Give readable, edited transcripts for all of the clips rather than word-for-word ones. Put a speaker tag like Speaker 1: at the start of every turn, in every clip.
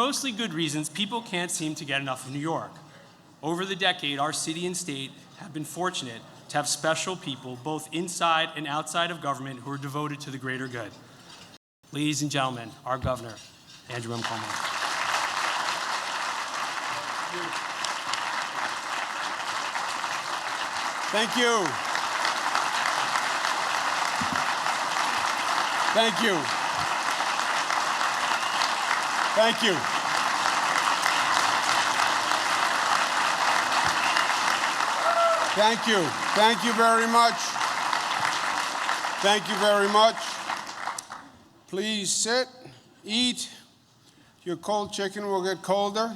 Speaker 1: mostly good reasons, people can't seem to get enough of New York. Over the decade, our city and state have been fortunate to have special people, both inside and outside of government, who are devoted to the greater good. Ladies and gentlemen, our governor, Andrew M. Cuomo.
Speaker 2: Thank you. Thank you. Thank you. Thank you. Thank you very much. Thank you very much. Please sit, eat. Your cold chicken will get colder.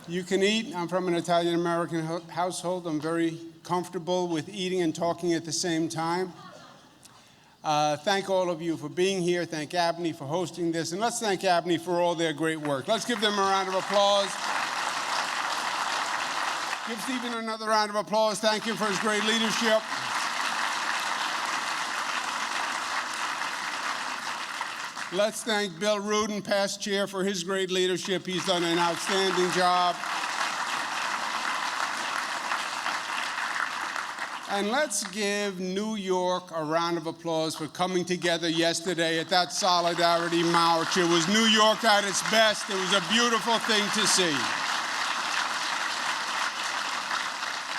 Speaker 2: You can eat. I'm from an Italian-American household. I'm very comfortable with eating and talking at the same time. Thank all of you for being here. Thank ABNY for hosting this. And let's thank ABNY for all their great work. Let's give them a round of applause. Give Steven another round of applause. Thank him for his great leadership. Let's thank Bill Rudin, past chair, for his great leadership. He's done an outstanding job. And let's give New York a round of applause for coming together yesterday at that Solidarity March. It was New York at its best. It was a beautiful thing to see.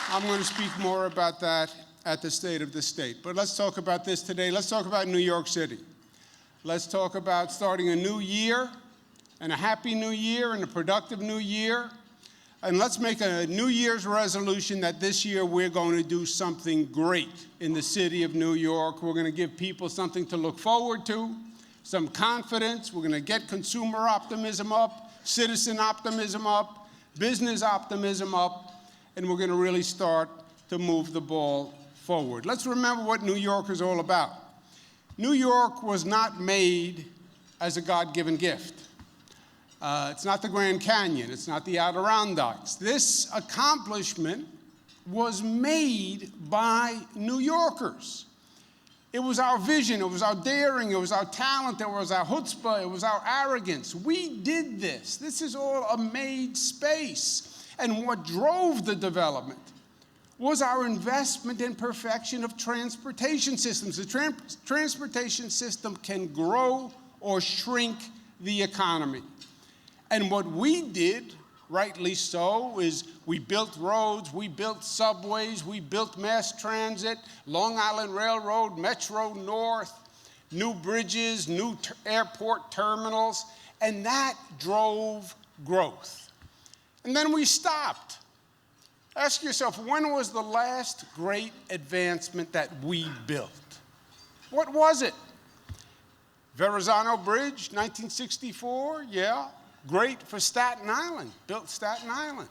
Speaker 2: I'm going to speak more about that at the State of the State. But let's talk about this today. Let's talk about New York City. Let's talk about starting a new year, and a happy new year, and a productive new year. And let's make a New Year's resolution that this year we're going to do something great in the city of New York. We're going to give people something to look forward to, some confidence. We're going to get consumer optimism up, citizen optimism up, business optimism up, and we're going to really start to move the ball forward. Let's remember what New York is all about. New York was not made as a God-given gift. It's not the Grand Canyon. It's not the Adirondacks. This accomplishment was made by New Yorkers. It was our vision. It was our daring. It was our talent. It was our chutzpah. It was our arrogance. We did this. This is all a made space. And what drove the development was our investment in perfection of transportation systems. The transportation system can grow or shrink the economy. And what we did, rightly so, is we built roads, we built subways, we built mass transit, Long Island Railroad, Metro North, new bridges, new airport terminals, and that drove growth. And then we stopped. Ask yourself, when was the last great advancement that we built? What was it? Verrazano Bridge, 1964, yeah. Great for Staten Island, built Staten Island.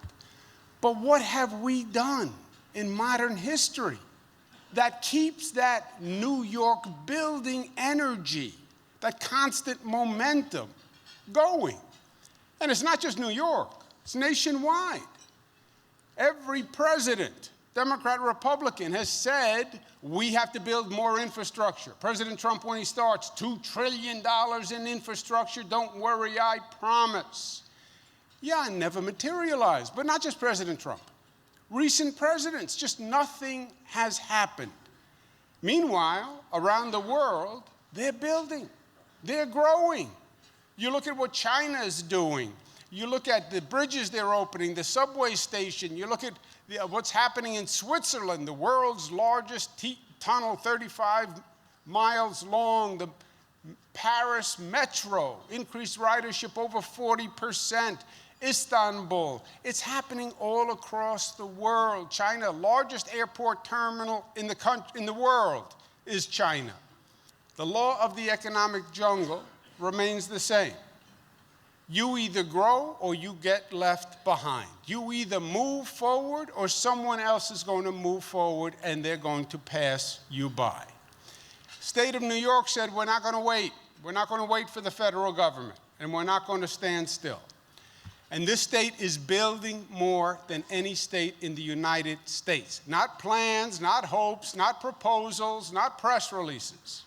Speaker 2: But what have we done in modern history that keeps that New York building energy, that constant momentum going? And it's not just New York, it's nationwide. Every president, Democrat, Republican, has said we have to build more infrastructure. President Trump, when he starts, $2 trillion in infrastructure, don't worry, I promise. Yeah, never materialized, but not just President Trump. Recent presidents, just nothing has happened. Meanwhile, around the world, they're building, they're growing. You look at what China is doing. You look at the bridges they're opening, the subway station. You look at what's happening in Switzerland, the world's largest tunnel, 35 miles long, the Paris metro, increased ridership over 40%, Istanbul. It's happening all across the world. China, largest airport terminal in the world is China. The law of the economic jungle remains the same. You either grow or you get left behind. You either move forward or someone else is going to move forward and they're going to pass you by. State of New York said, we're not going to wait. We're not going to wait for the federal government, and we're not going to stand still. And this state is building more than any state in the United States. Not plans, not hopes, not proposals, not press releases.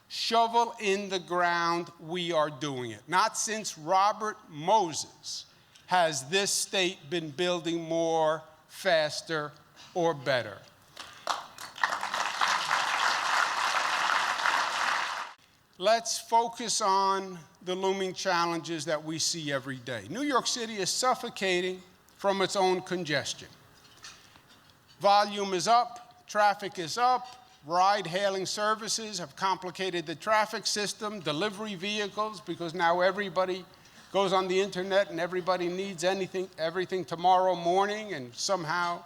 Speaker 2: shovel in the ground, we are doing it. Not since Robert Moses has this state been building more, faster, or better. Let's focus on the looming challenges that we see every day. New York City is suffocating from its own congestion. Volume is up, traffic is up, ride-hailing services have complicated the traffic system, delivery vehicles, because now everybody goes on the internet and everybody needs everything tomorrow morning, and somehow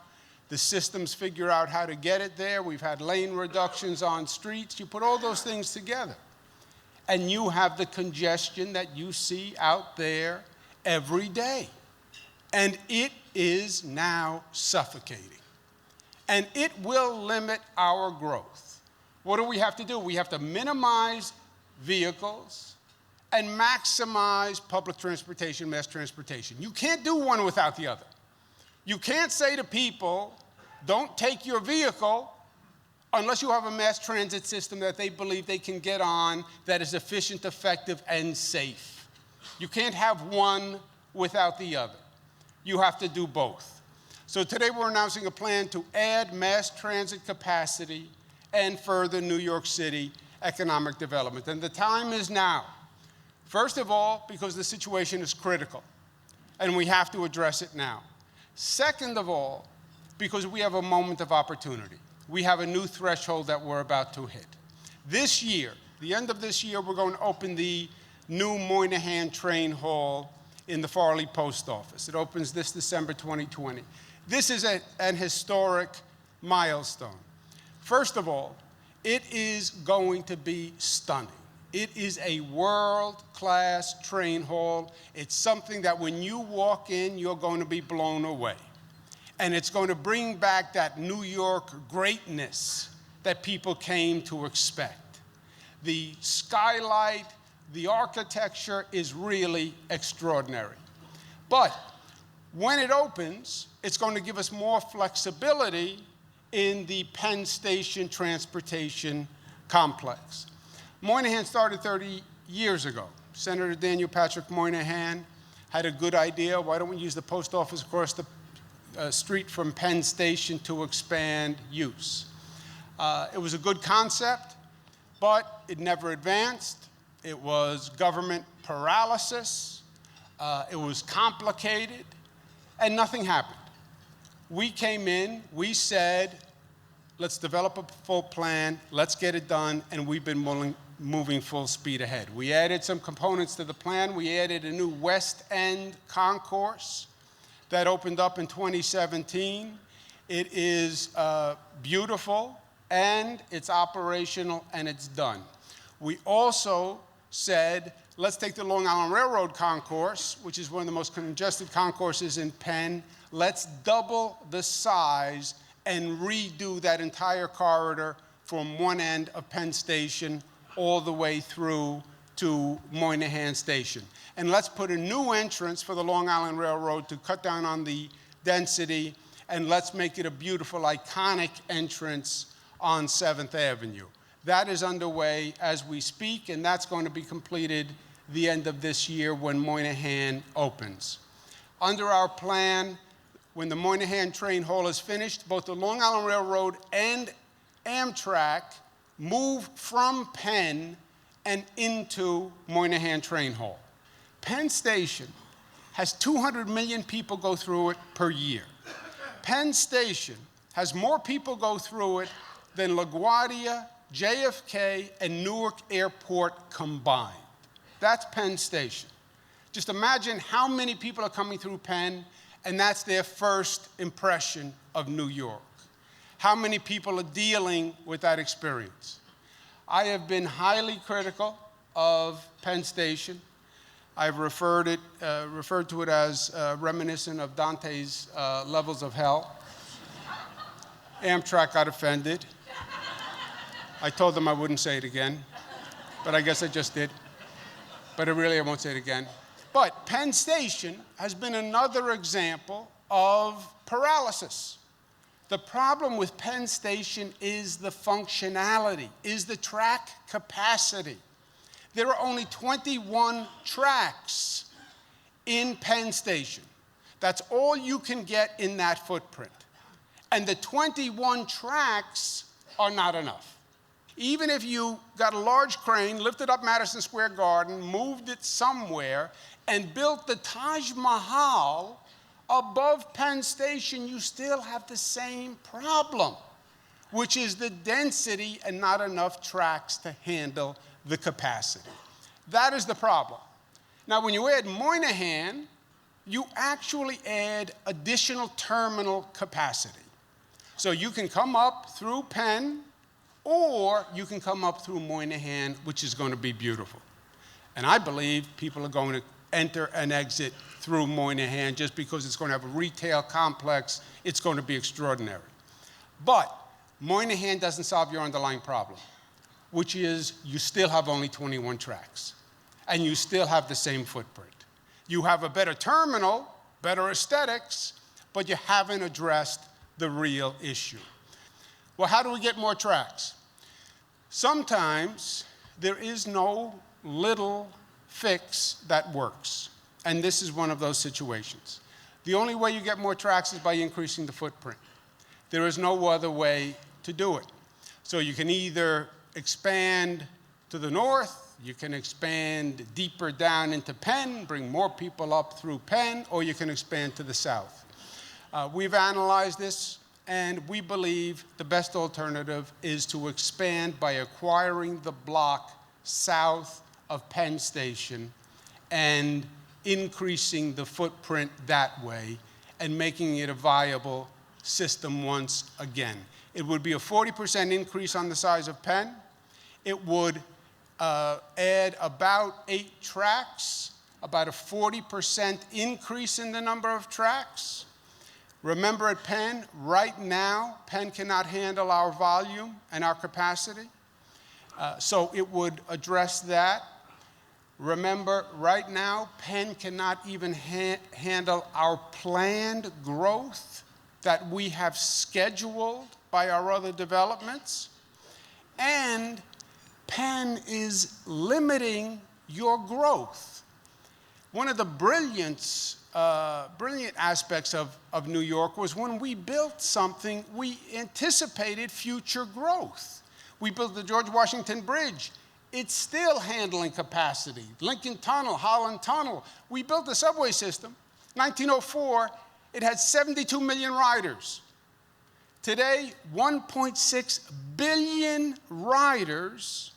Speaker 2: the systems figure out how to get it there. We've had lane reductions on streets. You put all those things together, and you have the congestion that you see out there every day. And it is now suffocating. And it will limit our growth. What do we have to do? We have to minimize vehicles and maximize public transportation, mass transportation. You can't do one without the other. You can't say to people, don't take your vehicle unless you have a mass transit system that they believe they can get on that is efficient, effective, and safe. You can't have one without the other. You have to do both. So today we're announcing a plan to add mass transit capacity and further New York City economic development. And the time is now. First of all, because the situation is critical, and we have to address it now. Second of all, because we have a moment of opportunity. We have a new threshold that we're about to hit. This year, the end of this year, we're going to open the new Moynihan Train Hall in the Farley Post Office. It opens this December 2020. This is an historic milestone. First of all, it is going to be stunning. It is a world-class train hall. It's something that when you walk in, you're going to be blown away. And it's going to bring back that New York greatness that people came to expect. The skylight, the architecture is really extraordinary. But when it opens, it's going to give us more flexibility in the Penn Station transportation complex. Moynihan started 30 years ago. Senator Daniel Patrick Moynihan had a good idea. Why don't we use the post office across the street from Penn Station to expand use? It was a good concept, but it never advanced. It was government paralysis. It was complicated, and nothing happened. We came in, we said, let's develop a full plan, let's get it done, and we've been moving full speed ahead. We added some components to the plan. We added a new West End concourse that opened up in 2017. It is beautiful, and it's operational, and it's done. We also said, let's take the Long Island Railroad concourse, which is one of the most congested concourses in Penn. Let's double the size and redo that entire corridor from one end of Penn Station all the way through to Moynihan Station. And let's put a new entrance for the Long Island Railroad to cut down on the density, and let's make it a beautiful, iconic entrance on 7th Avenue. That is underway as we speak, and that's going to be completed the end of this year when Moynihan opens. Under our plan, when the Moynihan Train Hall is finished, both the Long Island Railroad and Amtrak move from Penn and into Moynihan Train Hall. Penn Station has 200 million people go through it per year. Penn Station has more people go through it than LaGuardia, JFK, and Newark Airport combined. That's Penn Station. Just imagine how many people are coming through Penn, and that's their first impression of New York. How many people are dealing with that experience? I have been highly critical of Penn Station. I've referred to it as reminiscent of Dante's levels of hell. Amtrak got offended. I told them I wouldn't say it again, but I guess I just did. But I won't say it again. But Penn Station has been another example of paralysis. The problem with Penn Station is the functionality, is the track capacity. There are only 21 tracks in Penn Station. That's all you can get in that footprint. And the 21 tracks are not enough. Even if you got a large crane, lifted up Madison Square Garden, moved it somewhere, and built the Taj Mahal above Penn Station, you still have the same problem, which is the density and not enough tracks to handle the capacity. That is the problem. Now, when you add Moynihan, you actually add additional terminal capacity. So you can come up through Penn, or you can come up through Moynihan, which is going to be beautiful. And I believe people are going to enter and exit through Moynihan just because it's going to have a retail complex. It's going to be extraordinary. But Moynihan doesn't solve your underlying problem, which is you still have only 21 tracks, and you still have the same footprint. You have a better terminal, better aesthetics, but you haven't addressed the real issue. Well, how do we get more tracks? Sometimes there is no little fix that works, and this is one of those situations. The only way you get more tracks is by increasing the footprint. There is no other way to do it. So you can either expand to the north, you can expand deeper down into Penn, bring more people up through Penn, or you can expand to the south. We've analyzed this, and we believe the best alternative is to expand by acquiring the block south of Penn Station and increasing the footprint that way and making it a viable system once again. It would be a 40% increase on the size of Penn. It would add about 8 tracks, about a 40% increase in the number of tracks. Remember at Penn, right now, Penn cannot handle our volume and our capacity. So it would address that. Remember, right now, Penn cannot even handle our planned growth that we have scheduled by our other developments. And Penn is limiting your growth. One of the brilliant aspects of New York was when we built something, we anticipated future growth. We built the George Washington Bridge. It's still handling capacity. Lincoln Tunnel, Holland Tunnel. We built the subway system. 1904, it had 72 million riders. Today, 1.6 billion riders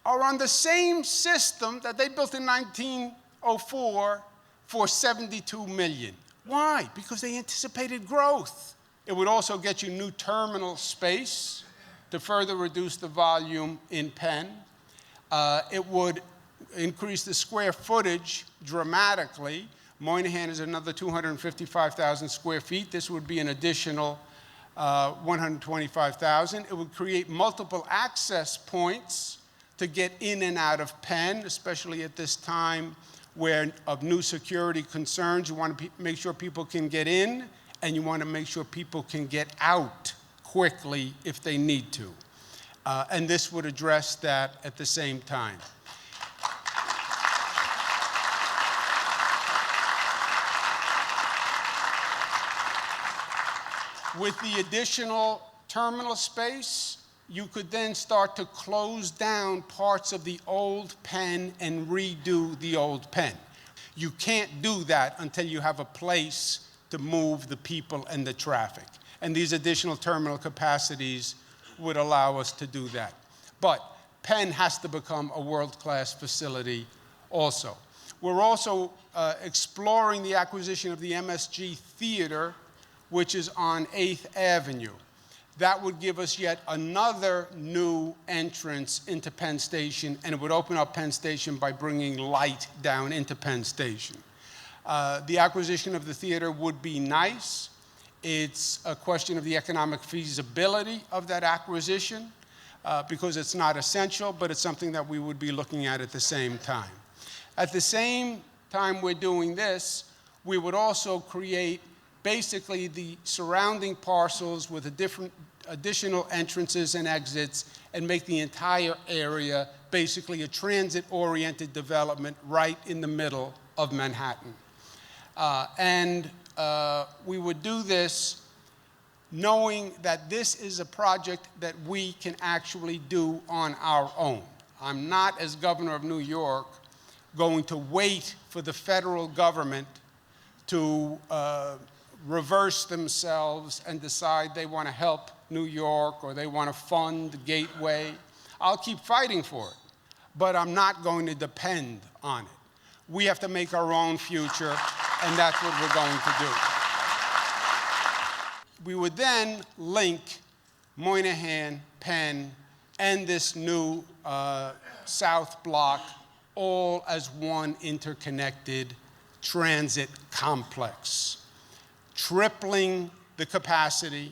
Speaker 2: are on the same system that they built in 1904 for 72 million. Why? Because they anticipated growth. It would also get you new terminal space to further reduce the volume in Penn. It would increase the square footage dramatically. Moynihan is another 255,000 square feet. This would be an additional 125,000. It would create multiple access points to get in and out of Penn, especially at this time where of new security concerns. You want to make sure people can get in, and you want to make sure people can get out quickly if they need to. And this would address that at the same time. With the additional terminal space, you could then start to close down parts of the old Penn and redo the old Penn. You can't do that until you have a place to move the people and the traffic. And these additional terminal capacities would allow us to do that. But Penn has to become a world-class facility also. We're also exploring the acquisition of the MSG Theater, which is on 8th Avenue. That would give us yet another new entrance into Penn Station, and it would open up Penn Station by bringing light down into Penn Station. The acquisition of the theater would be nice. It's a question of the economic feasibility of that acquisition because it's not essential, but it's something that we would be looking at the same time. At the same time we're doing this, we would also create basically the surrounding parcels with additional entrances and exits, and make the entire area basically a transit-oriented development right in the middle of Manhattan. We would do this knowing that this is a project that we can actually do on our own. I'm not, as governor of New York, going to wait for the federal government to reverse themselves and decide they want to help New York or they want to fund Gateway. I'll keep fighting for it, but I'm not going to depend on it. We have to make our own future, and that's what we're going to do. We would then link Moynihan, Penn, and this new South Block all as one interconnected transit complex, tripling the capacity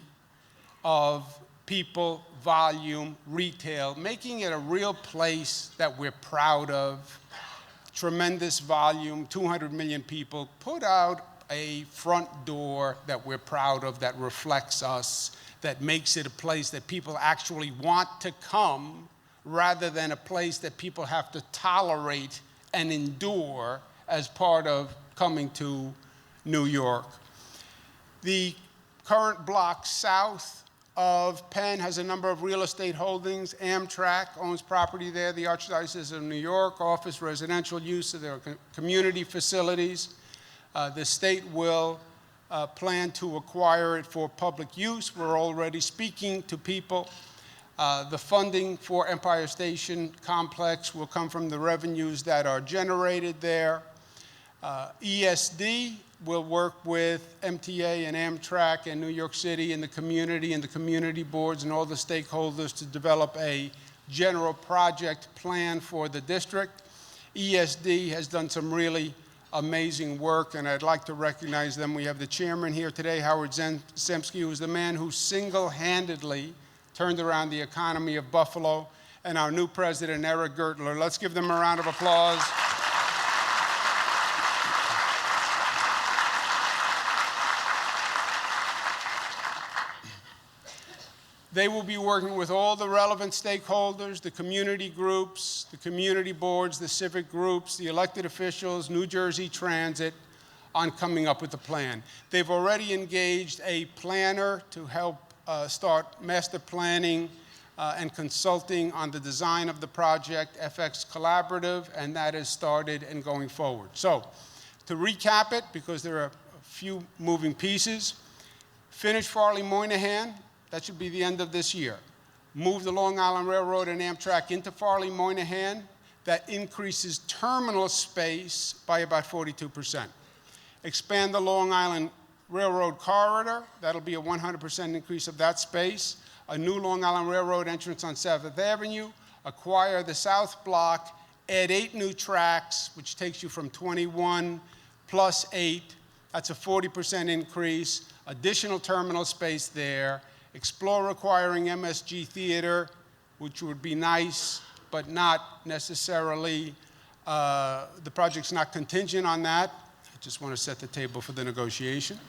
Speaker 2: of people, volume, retail, making it a real place that we're proud of. Tremendous volume, 200 million people. Put out a front door that we're proud of, that reflects us, that makes it a place that people actually want to come, rather than a place that people have to tolerate and endure as part of coming to New York. The current block south of Penn has a number of real estate holdings. Amtrak owns property there, the Archdiocese of New York, office, residential use of their community facilities. The state will plan to acquire it for public use. We're already speaking to people. The funding for Empire Station complex will come from the revenues that are generated there. ESD will work with MTA and Amtrak and New York City and the community boards and all the stakeholders to develop a general project plan for the district. ESD has done some really amazing work, and I'd like to recognize them. We have the chairman here today, Howard Zemsky, who's the man who single-handedly turned around the economy of Buffalo, and our new president, Eric Gertler. Let's give them a round of applause. They will be working with all the relevant stakeholders, the community groups, the community boards, the civic groups, the elected officials, New Jersey Transit, on coming up with a plan. They've already engaged a planner to help start master planning and consulting on the design of the project, FX Collaborative, and that has started and going forward. So, to recap it, because there are a few moving pieces, finish Farley-Moynihan. That should be the end of this year. Move the Long Island Railroad and Amtrak into Farley-Moynihan. That increases terminal space by about 42%. Expand the Long Island Railroad corridor. That'll be a 100% increase of that space. A new Long Island Railroad entrance on 7th Avenue. Acquire the South Block. Add 8 new tracks, which takes you from 21 plus 8. That's a 40% increase. Additional terminal space there. Explore acquiring MSG Theater, which would be nice, but not necessarily, the project's not contingent on that. I just want to set the table for the negotiation.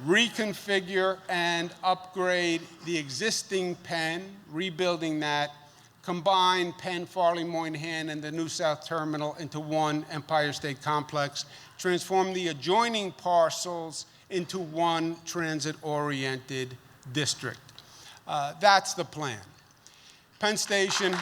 Speaker 2: Reconfigure and upgrade the existing Penn, rebuilding that, combine Penn, Farley-Moynihan, and the New South Terminal into one Empire State Complex, transform the adjoining parcels into one transit-oriented district. That's the plan. Penn Station.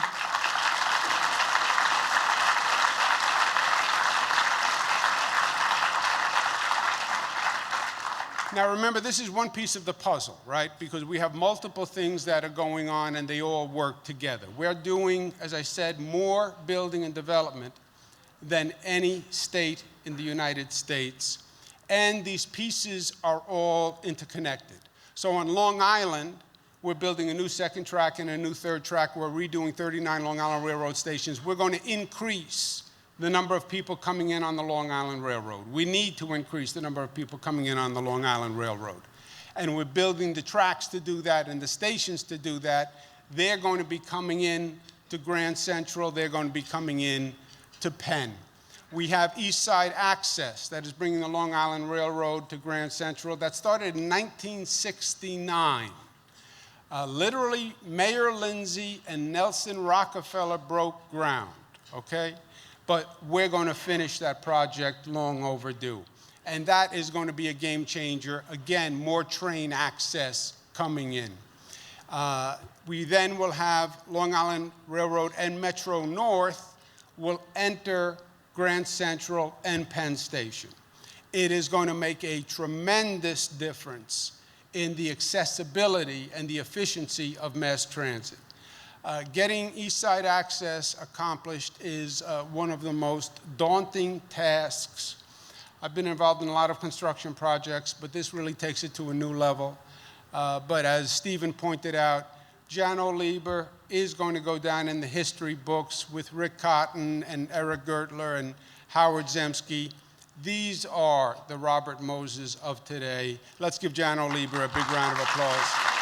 Speaker 2: Now remember, this is one piece of the puzzle, right? Because we have multiple things that are going on and they all work together. We're doing, as I said, more building and development than any state in the United States. And these pieces are all interconnected. So on Long Island, we're building a new second track and a new third track. We're redoing 39 Long Island Railroad stations. We're going to increase the number of people coming in on the Long Island Railroad. We need to increase the number of people coming in on the Long Island Railroad. And we're building the tracks to do that and the stations to do that. They're going to be coming in to Grand Central. They're going to be coming in to Penn. We have East Side Access that is bringing the Long Island Railroad to Grand Central. That started in 1969. Literally, Mayor Lindsay and Nelson Rockefeller broke ground, okay? But we're going to finish that project, long overdue. And that is going to be a game changer. Again, more train access coming in. We then will have Long Island Railroad and Metro North will enter Grand Central and Penn Station. It is going to make a tremendous difference in the accessibility and the efficiency of mass transit. Getting East Side Access accomplished is one of the most daunting tasks. I've been involved in a lot of construction projects, but this really takes it to a new level. But as Stephen pointed out, Jano Lieber is going to go down in the history books with Rick Cotton and Eric Gertler and Howard Zemsky. These are the Robert Moses of today. Let's give Jano Lieber a big round of applause.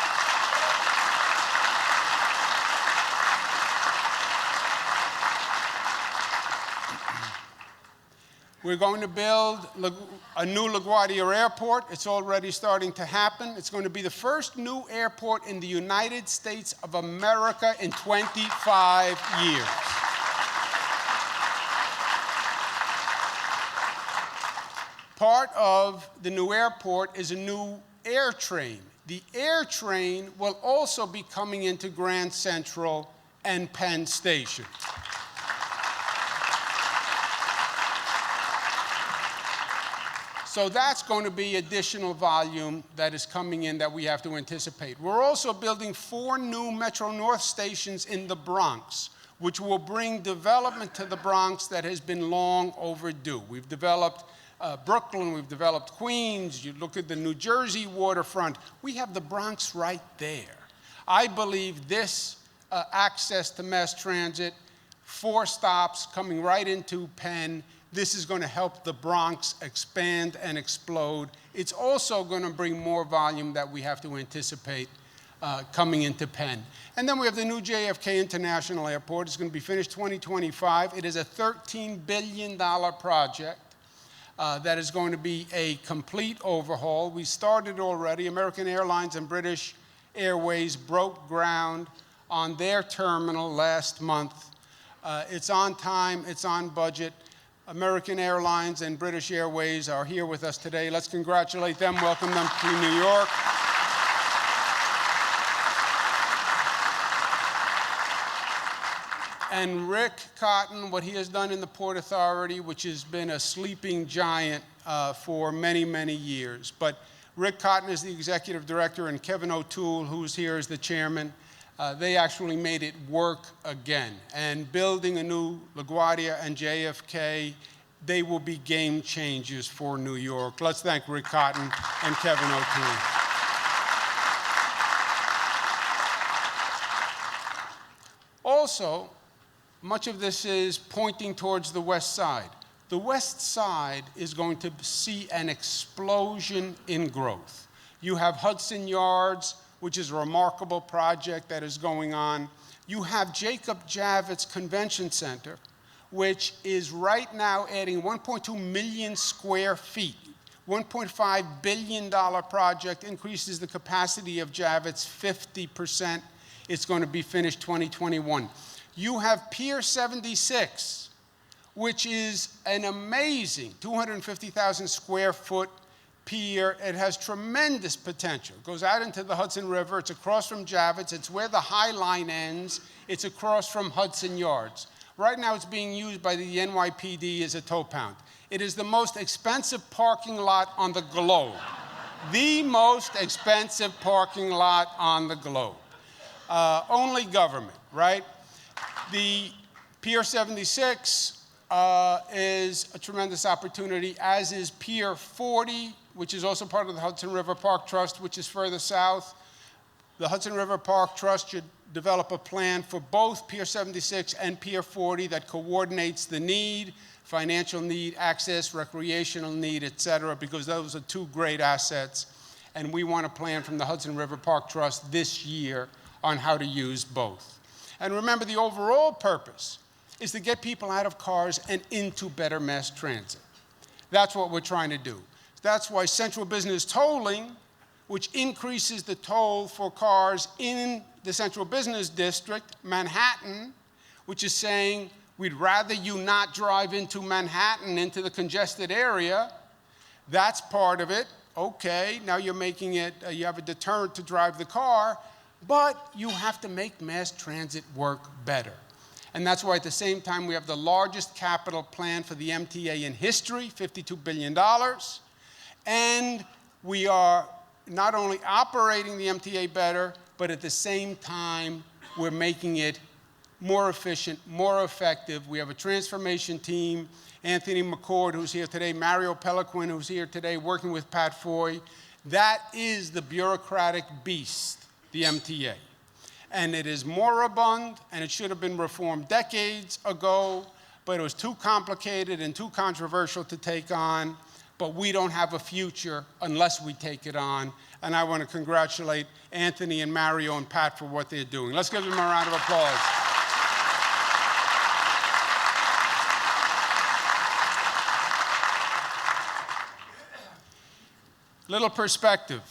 Speaker 2: We're going to build a new LaGuardia Airport. It's already starting to happen. It's going to be the first new airport in the United States of America in 25 years. Part of the new airport is a new air train. The air train will also be coming into Grand Central and Penn Station. So that's going to be additional volume that is coming in that we have to anticipate. We're also building 4 new Metro North stations in the Bronx, which will bring development to the Bronx that has been long overdue. We've developed Brooklyn, we've developed Queens, you look at the New Jersey waterfront, we have the Bronx right there. I believe this access to mass transit, 4 stops coming right into Penn, this is going to help the Bronx expand and explode. It's also going to bring more volume that we have to anticipate coming into Penn. And then we have the new JFK International Airport. It's going to be finished 2025. It is a $13 billion project that is going to be a complete overhaul. We started already. American Airlines and British Airways broke ground on their terminal last month. It's on time, it's on budget. American Airlines and British Airways are here with us today. Let's congratulate them, welcome them to New York. And Rick Cotton, what he has done in the Port Authority, which has been a sleeping giant for many, many years. But Rick Cotton is the executive director, and Kevin O'Toole, who's here as the chairman, they actually made it work again. And building a new LaGuardia and JFK, they will be game changers for New York. Let's thank Rick Cotton and Kevin O'Toole. Also, much of this is pointing towards the West Side. The West Side is going to see an explosion in growth. You have Hudson Yards, which is a remarkable project that is going on. You have Jacob Javits Convention Center, which is right now adding 1.2 million square feet. $1.5 billion project, increases the capacity of Javits 50%. It's going to be finished 2021. You have Pier 76, which is an amazing 250,000 square foot pier. It has tremendous potential. It goes out into the Hudson River. It's across from Javits. It's where the High Line ends. It's across from Hudson Yards. Right now it's being used by the NYPD as a tow pound. It is the most expensive parking lot on the globe. The most expensive parking lot on the globe. Only government, right? The Pier 76 is a tremendous opportunity, as is Pier 40, which is also part of the Hudson River Park Trust, which is further south. The Hudson River Park Trust should develop a plan for both Pier 76 and Pier 40 that coordinates the need, financial need, access, recreational need, et cetera, because those are 2 great assets. And we want a plan from the Hudson River Park Trust this year on how to use both. And remember, the overall purpose is to get people out of cars and into better mass transit. That's what we're trying to do. That's why central business tolling, which increases the toll for cars in the central business district, Manhattan, which is saying we'd rather you not drive into Manhattan, into the congested area. That's part of it. Okay, now you're making it, you have a deterrent to drive the car, but you have to make mass transit work better. And that's why at the same time we have the largest capital plan for the MTA in history, $52 billion. And we are not only operating the MTA better, but at the same time we're making it more efficient, more effective. We have a transformation team, Anthony McCord, who's here today, Mario Peliquin, who's here today, working with Pat Foy. That is the bureaucratic beast, the MTA. And it is moribund, and it should have been reformed decades ago, but it was too complicated and too controversial to take on. But we don't have a future unless we take it on. And I want to congratulate Anthony and Mario and Pat for what they're doing. Let's give them a round of applause. Little perspective.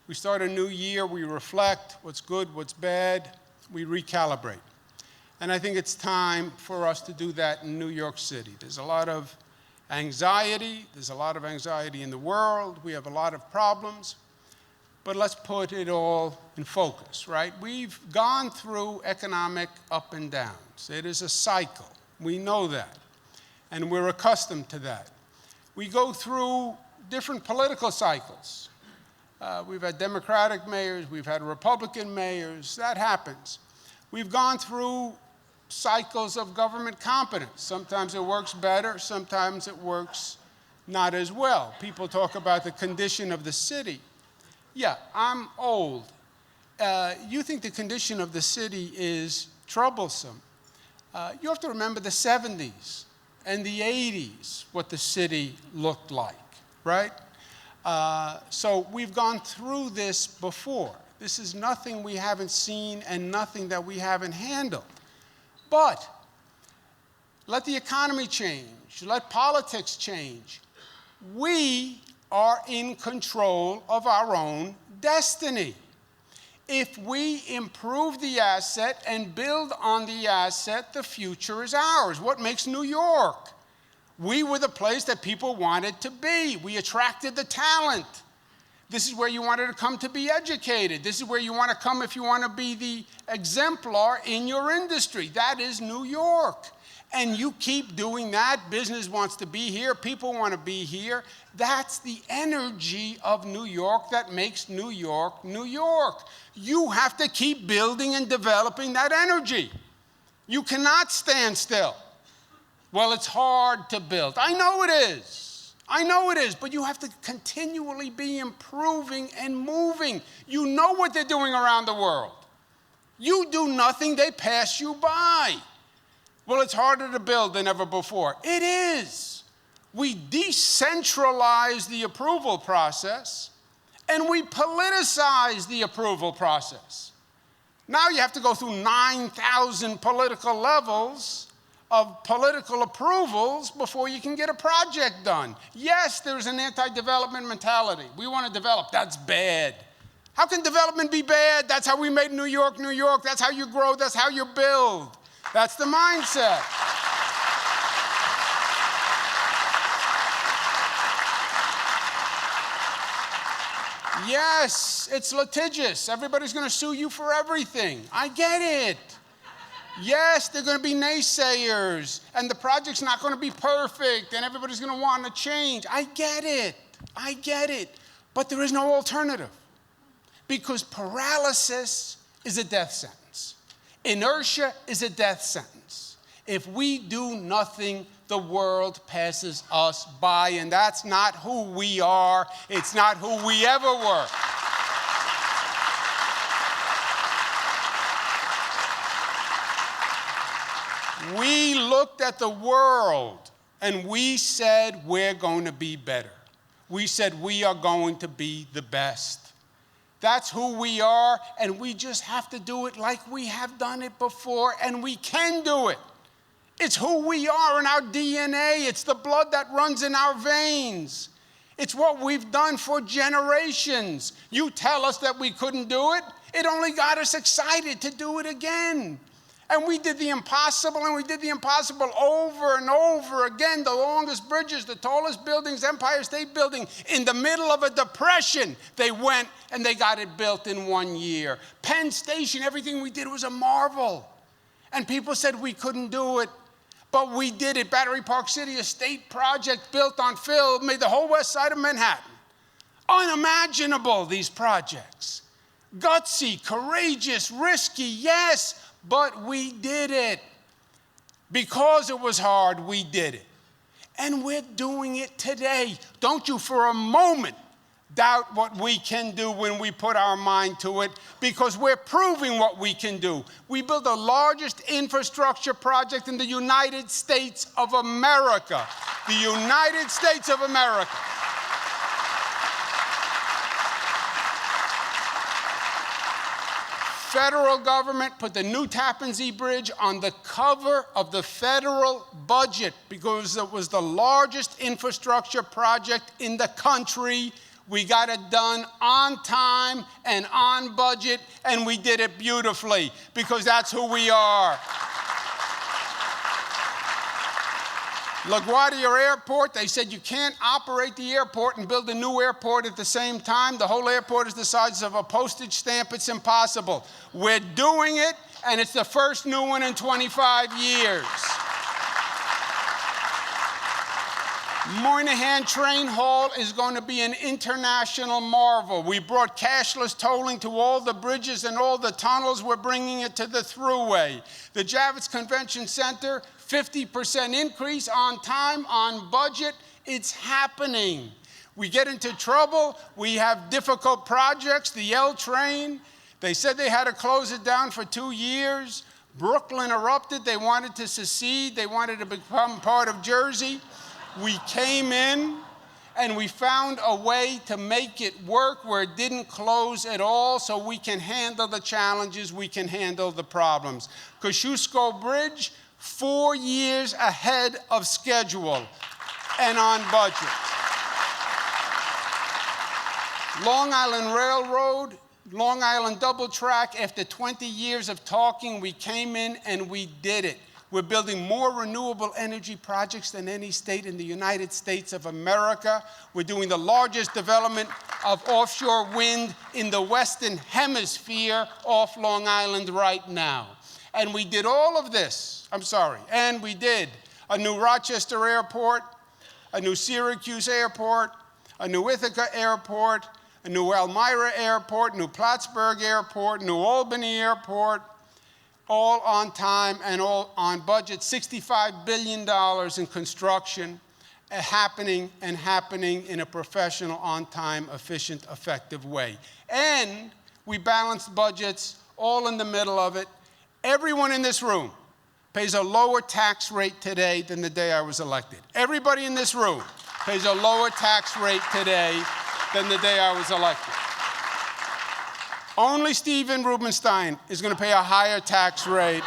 Speaker 2: We start a new year, we reflect what's good, what's bad, we recalibrate. And I think it's time for us to do that in New York City. There's a lot of anxiety, in the world, we have a lot of problems, but let's put it all in focus, right? We've gone through economic up and downs. It is a cycle, we know that, and we're accustomed to that. We go through different political cycles. We've had Democratic mayors, we've had Republican mayors, that happens. We've gone through cycles of government competence. Sometimes it works better, sometimes it works not as well. People talk about the condition of the city. Yeah, I'm old. You think the condition of the city is troublesome. You have to remember the 70s and the 80s, what the city looked like, right? So we've gone through this before. This is nothing we haven't seen and nothing that we haven't handled. But let the economy change, let politics change. We are in control of our own destiny. If we improve the asset and build on the asset, the future is ours. What makes New York? We were the place that people wanted to be. We attracted the talent. This is where you wanted to come to be educated. This is where you want to come if you want to be the exemplar in your industry. That is New York. And you keep doing that. Business wants to be here. People want to be here. That's the energy of New York that makes New York, New York. You have to keep building and developing that energy. You cannot stand still. Well, it's hard to build. I know it is. I know it is, but you have to continually be improving and moving. You know what they're doing around the world. You do nothing, they pass you by. Well, it's harder to build than ever before. It is. We decentralize the approval process, and we politicize the approval process. Now you have to go through 9,000 political levels of political approvals before you can get a project done. Yes, there's an anti-development mentality. We want to develop. That's bad. How can development be bad? That's how we made New York, New York. That's how you grow. That's how you build. That's the mindset. Yes, it's litigious. Everybody's going to sue you for everything. I get it. Yes, there are going to be naysayers, and the project's not going to be perfect, and everybody's going to want to change. I get it. I get it. But there is no alternative, because paralysis is a death sentence. Inertia is a death sentence. If we do nothing, the world passes us by, and that's not who we are. It's not who we ever were. We looked at the world and we said, we're going to be better. We said, we are going to be the best. That's who we are, and we just have to do it like we have done it before, and we can do it. It's who we are in our DNA. It's the blood that runs in our veins. It's what we've done for generations. You tell us that we couldn't do it. It only got us excited to do it again. And we did the impossible, and we did the impossible over and over again. The longest bridges, the tallest buildings, Empire State Building, in the middle of a depression, they went and they got it built in 1 year. Penn Station, everything we did was a marvel. And people said we couldn't do it, but we did it. Battery Park City, a state project built on fill, made the whole west side of Manhattan. Unimaginable, these projects. Gutsy, courageous, risky, yes. But we did it. Because it was hard, we did it. And we're doing it today. Don't you for a moment doubt what we can do when we put our mind to it, because we're proving what we can do. We built the largest infrastructure project in the United States of America. The United States of America. Federal government put the new Tappan Zee Bridge on the cover of the federal budget because it was the largest infrastructure project in the country. We got it done on time and on budget, and we did it beautifully because that's who we are. LaGuardia Airport, they said you can't operate the airport and build a new airport at the same time. The whole airport is the size of a postage stamp. It's impossible. We're doing it, and it's the first new one in 25 years. Moynihan Train Hall is going to be an international marvel. We brought cashless tolling to all the bridges and all the tunnels. We're bringing it to the thruway. The Javits Convention Center, 50% increase on time, on budget. It's happening. We get into trouble. We have difficult projects. The L train, they said they had to close it down for 2 years. Brooklyn erupted. They wanted to secede. They wanted to become part of Jersey. We came in and we found a way to make it work where it didn't close at all, so we can handle the challenges, we can handle the problems. Kosciuszko Bridge, 4 years ahead of schedule and on budget. Long Island Railroad, Long Island Double Track, after 20 years of talking, we came in and we did it. We're building more renewable energy projects than any state in the United States of America. We're doing the largest development of offshore wind in the Western Hemisphere off Long Island right now. And we did all of this, and we did a new Rochester Airport, a new Syracuse Airport, a new Ithaca Airport, a new Elmira Airport, new Plattsburgh Airport, new Albany Airport, all on time and all on budget. $65 billion in construction, happening in a professional, on-time, efficient, effective way. And we balanced budgets, all in the middle of it. Everyone in this room pays a lower tax rate today than the day I was elected. Everybody in this room pays a lower tax rate today than the day I was elected. Only Steven Rubenstein is going to pay a higher tax rate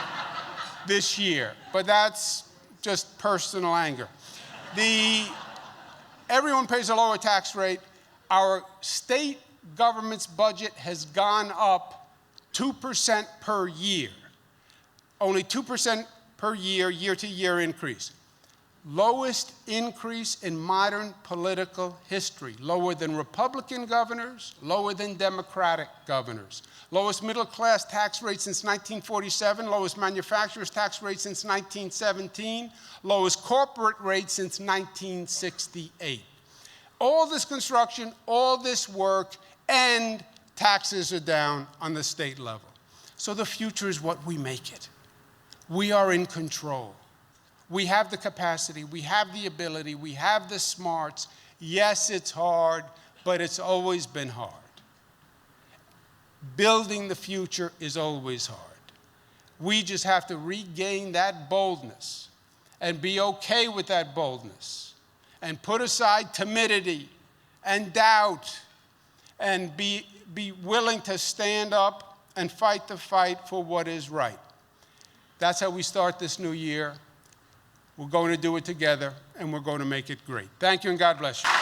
Speaker 2: this year, but that's just personal anger. Everyone pays a lower tax rate. Our state government's budget has gone up 2% per year. Only 2% per year, year-to-year increase. Lowest increase in modern political history. Lower than Republican governors, lower than Democratic governors. Lowest middle-class tax rate since 1947, lowest manufacturer's tax rate since 1917, lowest corporate rate since 1968. All this construction, all this work, and taxes are down on the state level. So the future is what we make it. We are in control. We have the capacity, we have the ability, we have the smarts. Yes, it's hard, but it's always been hard. Building the future is always hard. We just have to regain that boldness and be okay with that boldness and put aside timidity and doubt and be willing to stand up and fight the fight for what is right. That's how we start this new year. We're going to do it together, and we're going to make it great. Thank you, and God bless you.